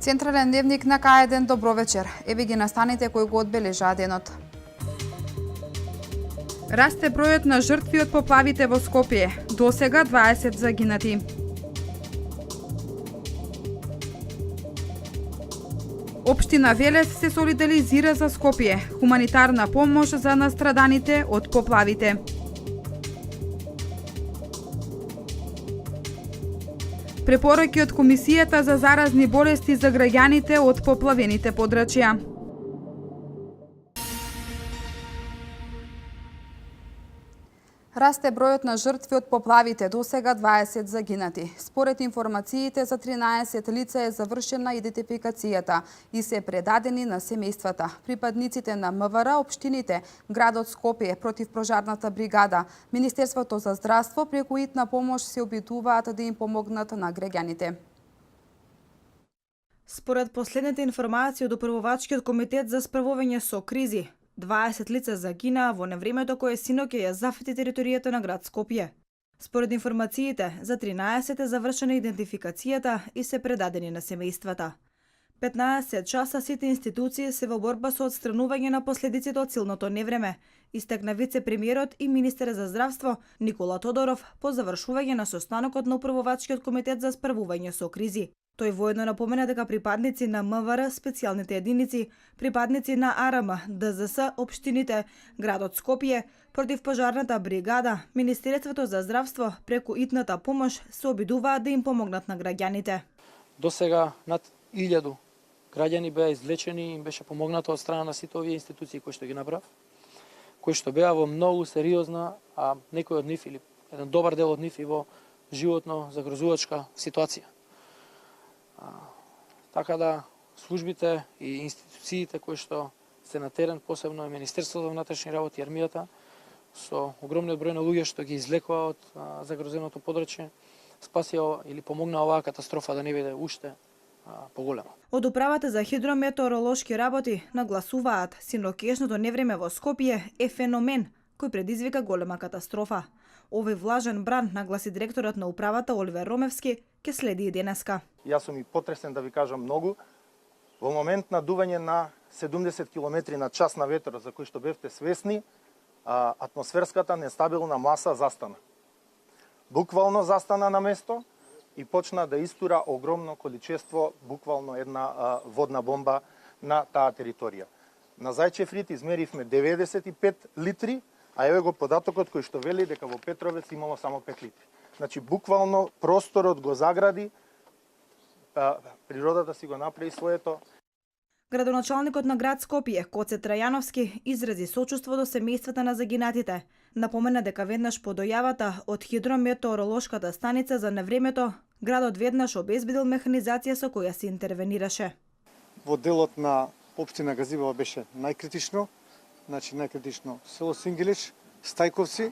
Централен дневник на К1, добро вечер. Еве ги настаните кои го одбележаа денот. Расте бројот на жртви од поплавите во Скопје. Досега 20 загинати. Општина Велес се солидаризира за Скопје. Хуманитарна помош за настраданите од поплавите. Препораки од Комисијата за заразни болести за граѓаните од поплавените подрачја. Расте бројот на жртви од поплавите, досега 20 загинати. Според информациите, за 13 лица е завршена идентификацијата и се предадени на семејствата. Припадниците на МВР, општините, градот Скопје, противпожарната бригада, Министерството за здравство преку итна помош се обидуваат да им помогнат на граѓаните. Според последните информации од Управувачкиот комитет за справување со кризи, 20 лица загинаа во невремето кое синоќа ја зафати територијата на град Скопје. Според информациите, за 13 е завршена идентификацијата и се предадени на семејствата. 15 часа сите институции се во борба со отстранување на последиците од силното невреме, истакна вице-премиерот и министер за здравство Никола Тодоров по завршување на состанокот на Управувачкиот комитет за справување со кризи. Тој воедно напомена дека припадници на МВР, специјалните единици, припадници на АРМ, ДЗС, општините, градот Скопје, противпожарната бригада, Министерството за здравство преку итната помош се обидуваат да им помогнат на граѓаните. До сега над 1000 граѓани беа извлечени и им беше помогнато од страна на сите овие институции кои што ги набрав, кои што беа во многу сериозна, а некој од нив или еден добар дел од нив и во животно загрозувачка ситуација. Така да службите и институциите кои што се на терен, посебно и Министерството за внатрешни работи и армијата, со огромниот број на луѓе што ги извлекува од загрозеното подрачје, спасија или помогна оваа катастрофа да не биде уште поголема. Од управата за хидрометеоролошки работи нагласуваат синокешното невреме во Скопје е феномен кој предизвика голема катастрофа. Овој влажен бран, нагласи директорот на управата Оливер Ромевски, ке следи и денеска. Јас сум и потресен да ви кажам многу. Во момент на дување на 70 км на час на ветер, за кој што бевте свесни, атмосферската нестабилна маса застана. Буквално застана на место и почна да истура огромно количество, буквално една водна бомба на таа територија. На Зајчев рит измеривме 95 литри, а еве го податокот кој што вели дека во Петровец имало само 5 литри. Значи, буквално просторот го загради, природата си го направи своето. Градоначалникот на град Скопје, Коце Трајановски, изрази сочувство до семејствата на загинатите. Напомена дека веднаш по дојавата од хидрометеоролошката станица за невремето, градот веднаш обезбедил механизација со која се интервенираше. Во делот на општина Газибова беше најкритично, значи најкритично село Сингелич, Стајковци,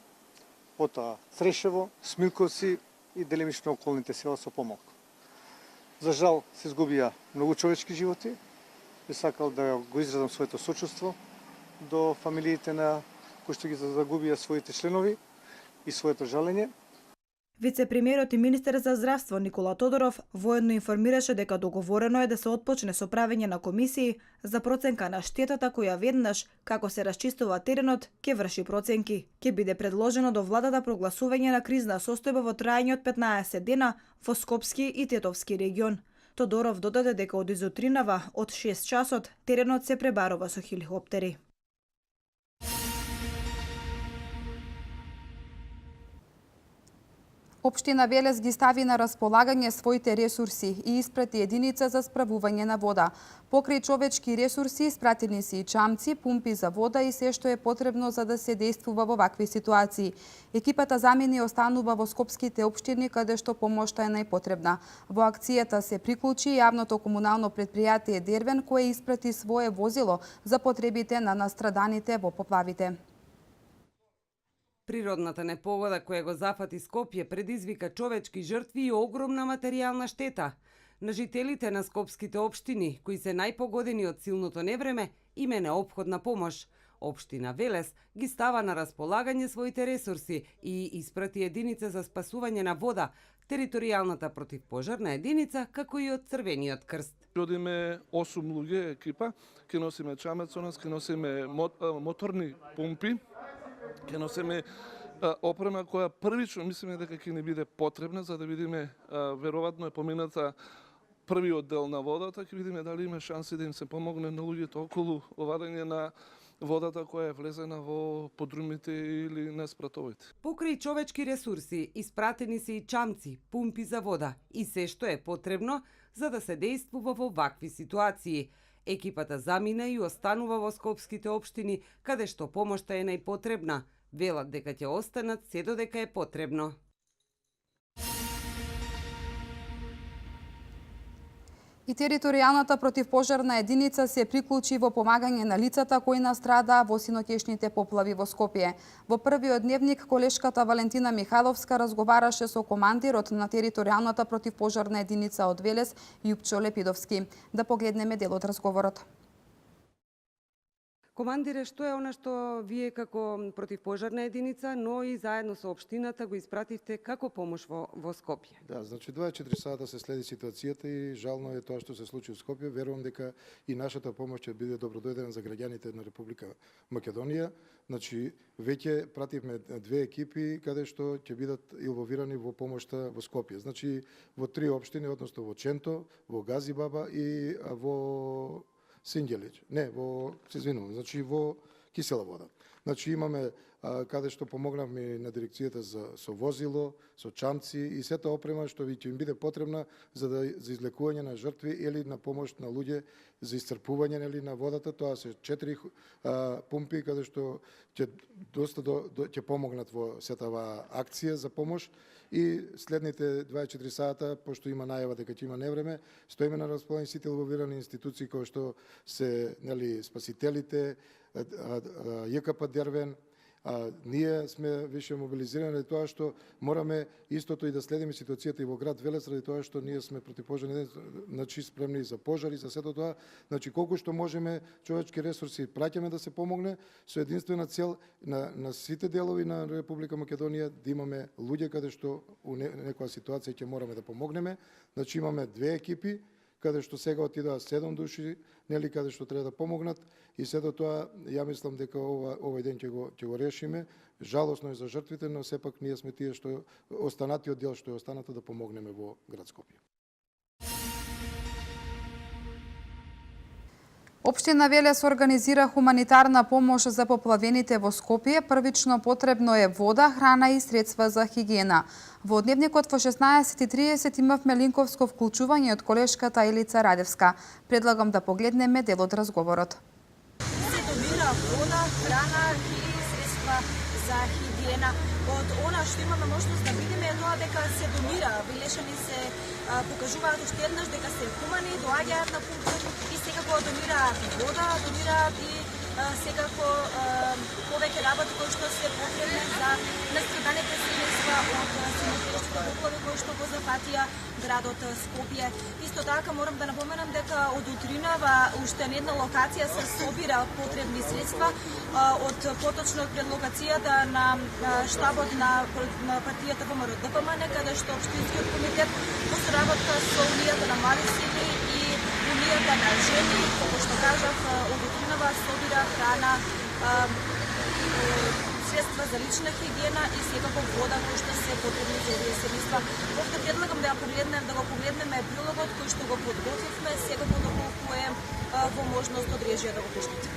потоа Црешево, Смилковци и делимично околните села со помалку. За жал се изгубија многу човечки животи. Би сакал да го изразам своето сочувство до фамилиите на кои што ги загубија своите членови и своето жалење. Вице-премиерот и министер за здравство Никола Тодоров воедно информираше дека договорено е да се отпочне со правење на комисии за проценка на штетата која веднаш, како се расчистува теренот, ќе врши проценки. Ќе биде предложено до владата прогласување на кризна состојба во трајање од 15 дена во Скопски и Тетовски регион. Тодоров додаде дека од изутринава од 6 часот теренот се пребарува со хеликоптери. Општина Велес ги стави на располагање своите ресурси и испрати единица за справување на вода. Покрај човечки ресурси испратени се и чамци, пумпи за вода и се што е потребно за да се действува во вакви ситуации. Екипата замени останува во скопските општини каде што помошта е најпотребна. Во акцијата се приклучи јавното комунално претпријатие Дервен кое испрати свое возило за потребите на настраданите во поплавите. Природната непогода која го зафати Скопје предизвика човечки жртви и огромна материјална штета. На жителите на скопските општини, кои се најпогодени од силното невреме, им е неопходна помош. Општина Велес ги става на располагање своите ресурси и испрати единица за спасување на вода, територијалната противпожарна единица, како и од Црвениот крст. Одиме 8 луѓе екипа, ќе носиме чамец со нас, ќе носиме моторни пумпи, ќе носиме опрема која првично мислиме дека ќе ни биде потребна за да видиме, веројатно е помината првиот дел на водата, ќе видиме дали има шанси да им се помогне на луѓето околу овадање на водата која е влезена во подрумите или на спратовите. Покрај човечки ресурси, испратени се и чамци, пумпи за вода и се што е потребно за да се действува во вакви ситуации. Екипата замина и останува во скопските општини, каде што помошта е најпотребна. Велат дека ќе останат се додека е потребно. И територијалната противпожарна единица се приклучи во помагање на лицата кои настрадаа во синоќешните поплави во Скопје. Во првиот дневник колешката Валентина Михайловска разговараше со командирот на територијалната противпожарна единица од Велес, Јупчо Лепидовски. Да погледнеме дел од разговорот. Командире, што е она што вие како противпожарна единица, но и заедно со општината го испративте како помош во Скопје? Да, значи 24 сата се следи ситуацијата и жално е тоа што се случи во Скопје. Верувам дека и нашата помош ќе биде добродојдена за граѓаните на Република Македонија. Значи веќе пративме 2 екипи каде што ќе бидат инволвирани во помошта во Скопје. Значи во 3 општини, односно во Ченто, во Газибаба и во Синѓелич. Не, значи во Кисела вода. Значи имаме каде што помогнавме на дирекцијата со возило, со чамци и сета опрема што ќе им биде потребна за излекување на жртви или на помош на луѓе за исцрпување на водата. Тоа се 4 пумпи каде што ќе ќе помогнат во сетава акција за помош. И следните 24 сата, пошто има најава дека ќе има невреме, стоиме на располагање сите инволвирани институции кои што се спасителите, ЈКП Дервен. Ние сме више мобилизирани тоа што мораме истото и да следиме ситуацијата и во град Велес, ради тоа што ние сме противпожарни, значи спремни за пожари, за сето тоа. Значи колку што можеме човечки ресурси праќаме да се помогне со единствена цел на сите делови на Република Македонија да имаме луѓе каде што у некоја ситуација ќе мораме да помогнеме. Значи имаме 2 екипи каде што сега отидоа 7 души, каде што треба да помогнат и сето тоа ја мислам дека овој ден ќе го решиме. Жалосно е за жртвите, но сепак ние сме тие што останатиот дел што е останато да помогнеме во град Скопје. Општина Велес организира хуманитарна помош за поплавените во Скопје. Првично потребно е вода, храна и средства за хигиена. Во дневникот во 16:30 имавме линковско вклучување од колешката Елица Радевска. Предлагам да погледнеме дел од разговорот. Се добира вода, храна и средства за хигиена. Од она што имаме можност да видиме е тоа дека се донира. Велешани се покажуваат уште еднаш дека се хумани, доаѓаат на пунктот и секако донираат вода, донираат и секако повеќе работи кои што се потребни за настраданите семејства од синоќешните поплави кои што го зафатија градот Скопје. Исто така морам да напоменам дека од утринава уште една локација се собира потребни средства од поточно пред локацијата на штабот на партијата ВМРО ДПМН, каде што општинскиот комитет во соработка со Унијата на млади сили и Унијата на жени, како што кажав, од утринава собира храна, средства за лична хигиена и секако вода кои што се потребни за овие семејства. Овде предлагам да го погледнеме прилогот кој што го подготвивме, секако доколку е во можност од режија да го пуштите.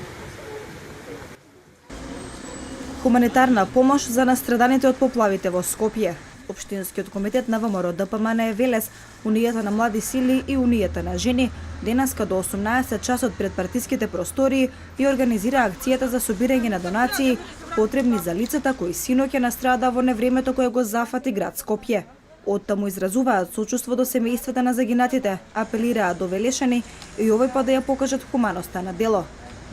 Хуманитарна помош за настраданите од поплавите во Скопје. Општинскиот комитет на ВМРО ДПМН Велес, Унијата на млади сили и Унијата на жени денеска до 18 часот пред партиските простории и организира акцијата за собирање на донации потребни за лицата кои синоќа настрада во невремето кое го зафати град Скопје. Оттаму изразуваат сочувство до семејствата на загинатите, апелираат до велешани и овој пат да ја покажат хуманоста на дело.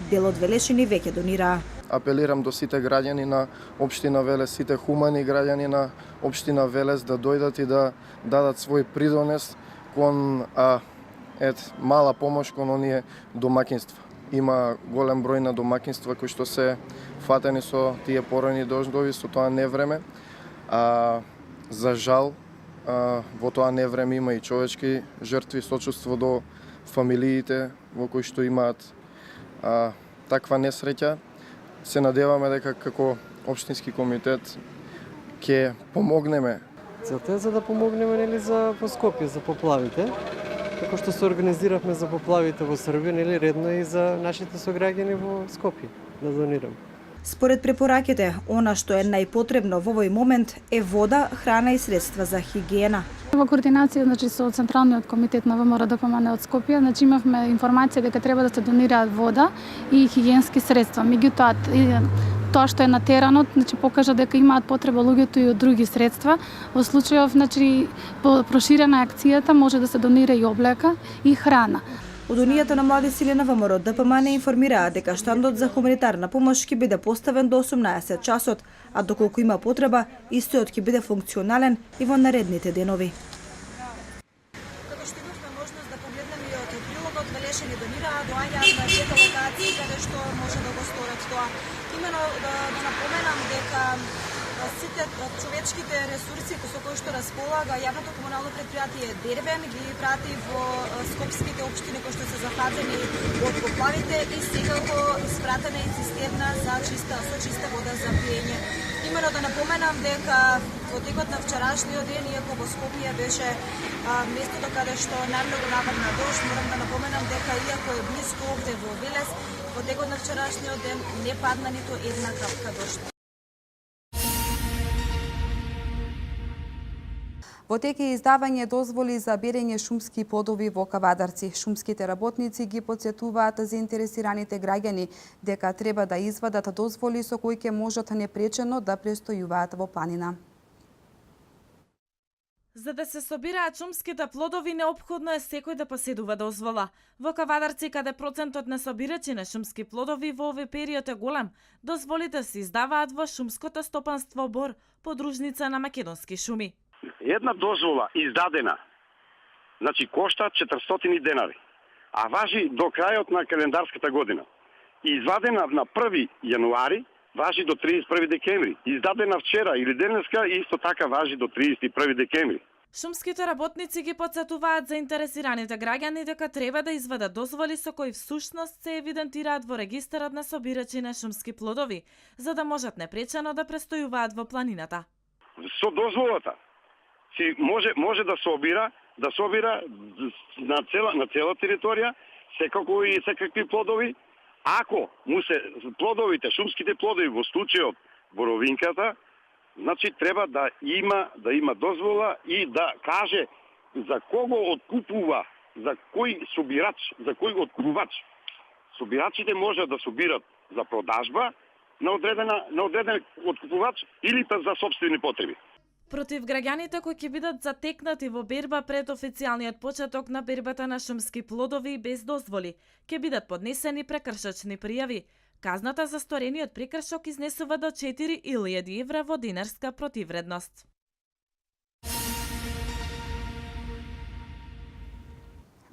Дел од велешани веќе донираа. Апелирам до сите граѓани на општина Велес, сите хумани граѓани на општина Велес да дојдат и да дадат свој придонес кон мала помош кон оние домакинства. Има голем број на домакинства кои што се фатени со тие поројни дождови, со тоа невреме. За жал, во тоа невреме има и човечки жртви, сочувство до фамилиите во кои што имаат таква несреќа. Се надеваме дека како општински комитет ќе помогнеме. Целта е за да помогнеме нели за во Скопје за поплавите. Како што се организиравме за поплавите во Србија, нели редно е и за нашите сограѓани во Скопје да донираме. Според препораките, она што е најпотребно во овој момент е вода, храна и средства за хигиена. Во координација со Централниот комитет на ВМРО ДПМН од Скопје, имавме информација дека треба да се донираат вода и хигиенски средства. Меѓутоа, тоа што е на теренот, покажа дека имаат потреба луѓето и од други средства. Во случајов, проширена акцијата може да се донира и облека и храна. Од Унијата на млади сили на ВМРО ДПМН информираа дека штандот за хуманитарна помош ќе биде поставен до 18 часот, а доколку има потреба, истојот ќе биде функционален и во наредните денови. Како што имавме можност да погледнеме и од прилогот, велешени донираа, доаѓаат на 4 локации каде што може да го сторат тоа. Имено да напоменам дека сите човечките ресурси со кои што располага јавното комунално предпријатие Дербен ги прати во скопските општини кои што се зафатени од поплавите и секако испратена е цистерна за чиста вода за пиење. Имено да напоменам дека во текот на вчерашниот ден, иако во Скопје беше местото каде што најмногу нападна дожд, морам да напоменам дека иако е близко овде во Велес, во текот на вчерашниот ден не падна ниту една капка дожд. Во тек е издавање дозволи за берење шумски плодови во Кавадарци. Шумските работници ги потсетуваат заинтересираните граѓани дека треба да извадат дозволи со кои ќе можат непречено да престојуваат во планина. За да се собираат шумските плодови, неопходно е секој да поседува дозвола. Во Кавадарци, каде процентот на собирачи на шумски плодови во овој период е голем, дозволите се издаваат во шумското стопанство Бор, подружница на Македонски шуми. Една дозвола издадена, значи кошта 400 денари, а важи до крајот на календарската година. Извадена на 1 јануари, важи до 31 декември. Издадена вчера или денеска, исто така важи до 31 декември. Шумските работници ги потсетуваат заинтересираните граѓани дека треба да извадат дозволи со кои всушност се евидентираат во регистарот на собирачи на шумски плодови, за да можат непречено да престојуваат во планината. Со дозволата си може да собира на цела територија секакви плодови. Ако му се плодовите, шумските плодови во случајот боровинката, значи треба да има дозвола и да каже за кого откупува, за кој собирач, за кој откупувач. Собирачите може да собират за продажба на одреден откупувач или па за сопствени потреби. Против граѓаните кои ќе бидат затекнати во берба пред официјалниот почеток на бербата на шумски плодови без дозволи, ќе бидат поднесени прекршачни пријави. Казната за сторениот прекршок изнесува до 4.000 евра во динарска противредност.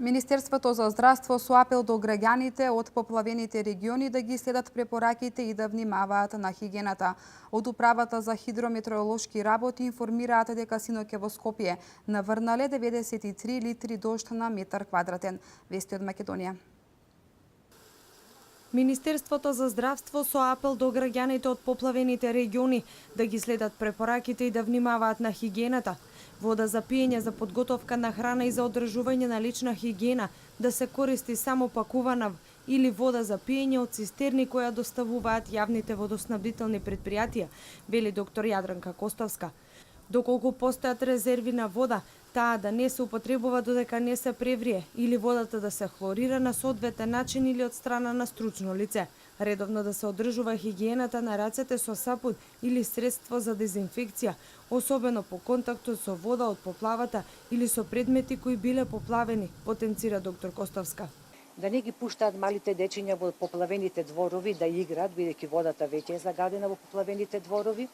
Министерството за здравство со апел до граѓаните од поплавените региони да ги следат препораките и да внимаваат на хигиената. Од Управата за хидрометеоролошки работи информираат дека синоќа во Скопје наврнале 93 литри дожд на метар квадратен. Вести од Македонија. Министерството за здравство со апел до граѓаните од поплавените региони да ги следат препораките и да внимаваат на хигиената. Вода за пиење, за подготовка на храна и за одржување на лична хигиена, да се користи само пакувана или вода за пиење од цистерни која доставуваат јавните водоснабдителни предпријатија, вели доктор Јадранка Костовска. Доколку постојат резерви на вода, таа да не се употребува додека не се преврие или водата да се хлорира на соодветен начин или од страна на стручно лице. Редовно да се одржува хигиената на рацете со сапун или средство за дезинфекција, особено по контактот со вода од поплавата или со предмети кои биле поплавени, потенцира доктор Костовска. Да не ги пуштаат малите дечиња во поплавените дворови да играат, бидејќи водата веќе е загадена во поплавените дворови,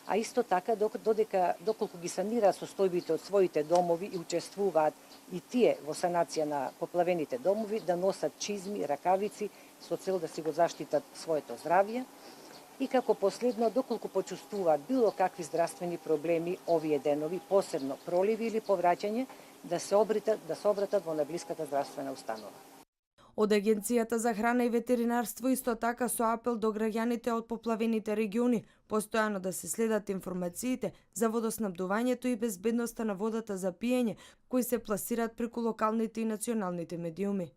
а исто така доколку ги санираат состојбите од своите домови и учествуваат и тие во санација на поплавените домови, да носат чизми, ракавици со цел да си го заштитат своето здравје. И како последно, доколку почувствуваат било какви здравствени проблеми овие денови, посебно проливи или повраќање, да се обратат во најблиската здравствена установа. Од Агенцијата за храна и ветеринарство исто така со апел до граѓаните од поплавените региони постојано да се следат информациите за водоснабдувањето и безбедноста на водата за пиење, кои се пласираат преку локалните и националните медиуми.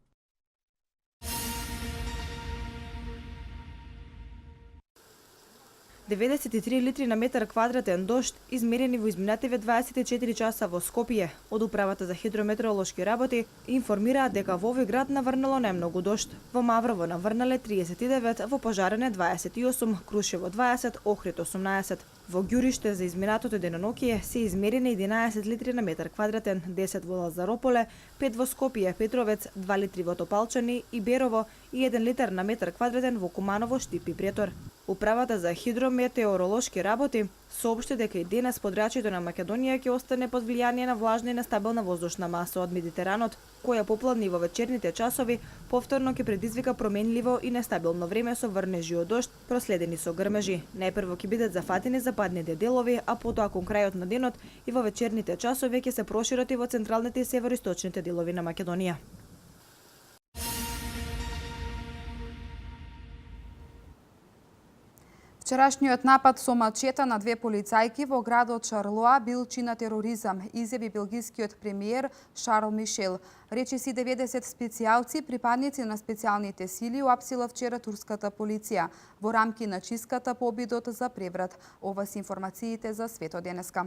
...93 литри на метар квадратен дожд измерени во изминативе 24 часа во Скопје. Од Управата за хидрометеоролошки работи информираат дека во овој град наврнало најмногу дожд. Во Маврово наврнале 39, во Пожарене 28, Крушево 20, Охрид 18. Во Ѓуриште за изминатото денонокие се измерени 11 литри на метар квадратен, 10 во Лазарополе, 5 во Скопје, Петровец, 2 литри во Топалчани и Берово и 1 литар на метар квадратен во Куманово, Штип и Претор. Управата за хидрометеоролошки работи соопшти дека и денес подрачјето на Македонија ќе остане под влијание на влажна и нестабилна воздушна маса од Медитеранот, која попладни во вечерните часови, повторно ќе предизвика променливо и нестабилно време со врнежи од дожд, проследени со грмежи. Најпрво ќе бидат зафатени западните делови, а потоа кон крајот на денот и во вечерните часови ќе се прошират и во централните и североисточните делови на Македонија. Вчерашниот напад со мачета на две полицајки во градот Шарлоа бил чин на тероризам, изјави белгискиот премиер Шарл Мишел. Речиси 90 специјалци, припадници на специјалните сили, уапсила вчера турската полиција во рамки на чистката по обидот за преврат. Ова се информациите за светот денеска.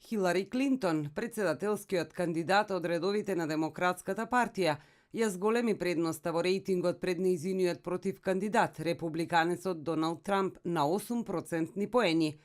Хилари Клинтон, председателскиот кандидат од редовите на Демократската партија, ја зголеми предноста во рейтингот пред нејзиниот против кандидат, републиканецот Доналд Трамп, на 8% поени.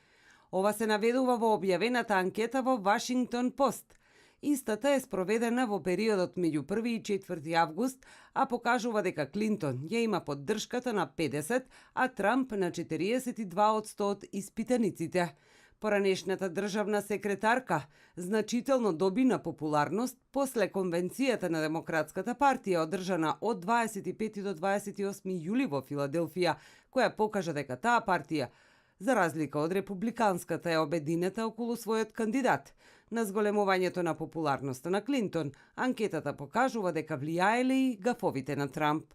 Ова се наведува во објавената анкета во Вашингтон Пост. Истата е спроведена во периодот меѓу 1 и 4 август, а покажува дека Клинтон ја има поддршката на 50, а Трамп на 42% од испитаниците. Поранешната државна секретарка значително доби на популарност после конвенцијата на Демократската партија одржана од 25 до 28 јули во Филаделфија, која покажа дека таа партија, за разлика од републиканската, е обединета околу својот кандидат. На зголемувањето на популарноста на Клинтон, анкетата покажува дека влијаеле и гафовите на Трамп.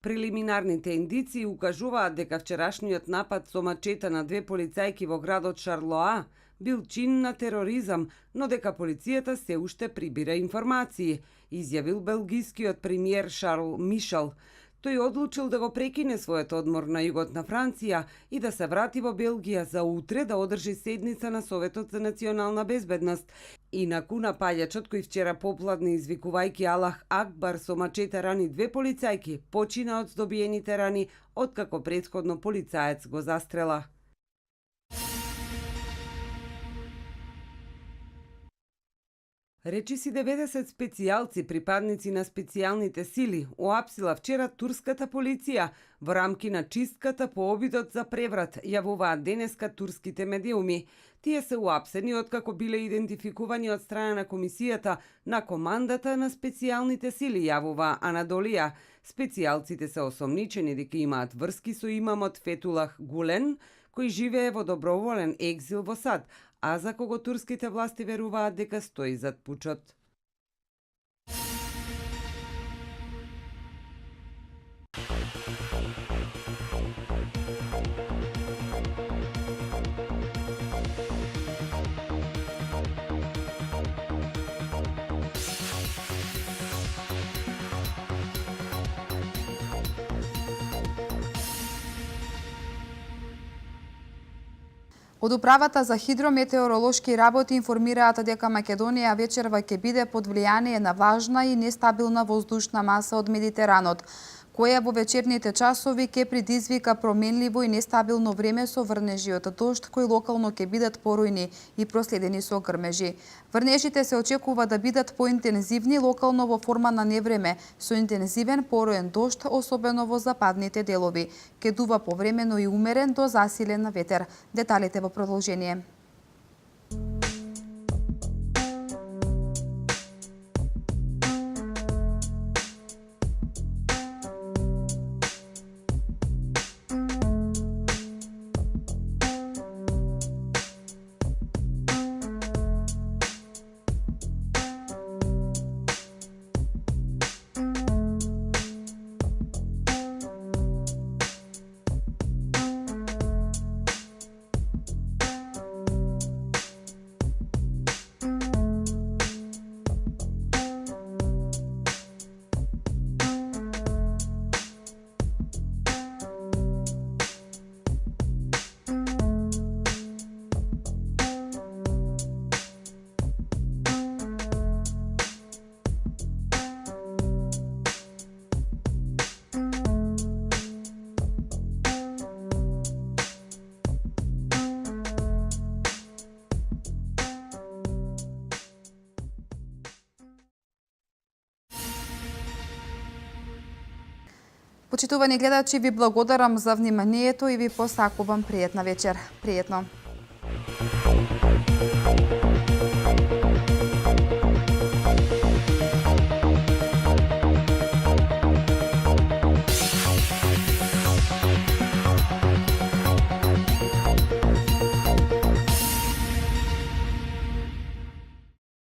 Прелиминарните индици укажуваат дека вчерашниот напад со мачета на две полицајки во градот Шарлоа бил чин на тероризам, но дека полицијата се уште прибира информации, изјавил белгискиот премиер Шарл Мишел. Тој одлучил да го прекине својот одмор на југот на Франција и да се врати во Белгија за утре да одржи седница на Советот за национална безбедност. Инаку напаѓачот кој вчера попладне извикувајќи Аллах Акбар со мачете рани две полицајки, почина од здобиените рани откако претходно полицаец го застрела. Речиси 90 специјалци, припадници на специјалните сили, уапсила вчера турската полиција во рамки на чистката по обидот за преврат, јавуваат денеска турските медиуми. Тие се уапсени откако биле идентификувани од страна на комисијата на командата на специјалните сили, јавува Анадолија. Специјалците се осомничени дека имаат врски со имамот Фетулах Гулен, кој живее во доброволен екзил во САД, а за кого турските власти веруваат дека стои зад пучот. Од Управата за хидрометеоролошки работи информираат дека Македонија вечерва ќе биде под влијание на влажна и нестабилна воздушна маса од Медитеранот, која во вечерните часови ќе предизвика променливо и нестабилно време со врнежи од дожд кои локално ќе бидат порујни и проследени со грмежи. Врнежите се очекува да бидат поинтензивни локално во форма на невреме, со интензивен поруен дожд, особено во западните делови. Ќе дува повремено и умерен до засилен ветер. Деталите во продолжение. Почитувани гледачи, ви благодарам за вниманието и ви посакувам пријатна вечер. Пријатно.